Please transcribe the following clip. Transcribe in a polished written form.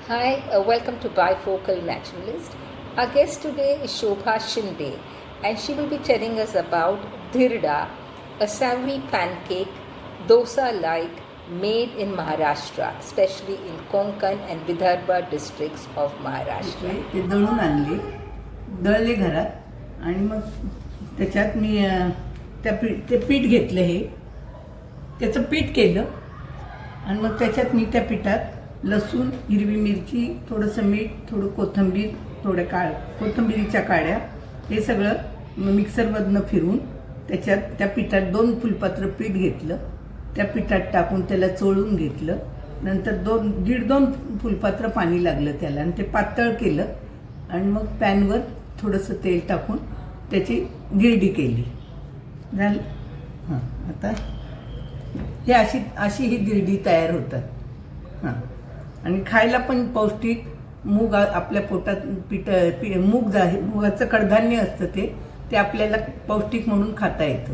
Hi, welcome to Bifocal Naturalist. Our guest today is Shobha Shinde, and she will be telling us about dhirda, a savory pancake, dosa-like, made in Maharashtra, especially in Konkan and Vidarbha districts of Maharashtra. ते दळून आणले, दळले घरात आणि मग त्याच्यात मी ते पीठ घेतलं, हे त्याचं पीठ केलं आणि मग त्याच्यात मी त्या पिठात लसूण, हिरवी मिरची, थोडंसं मीठ, थोडं कोथिंबीर, थोड्या कोथिंबीरीच्या काड्या, हे सगळं मिक्सरमधनं फिरून त्याच्यात त्या पिठात 2 फुलपात्र पीठ घेतलं, त्या पिठात टाकून त्याला चोळून घेतलं. नंतर 2 फुलपात्र पाणी लागलं त्याला आणि ते पातळ केलं आणि मग पॅनवर थोडंसं तेल टाकून त्याची गिरडी केली. झालं. हां, आता हे अशी ही गिरडी तयार होतात. हां, आणि खायला पण पौष्टिक. मूग आपल्या पोटात मुगाचं कडधान्य असतं, ते आपल्याला पौष्टिक म्हणून खाता येतं.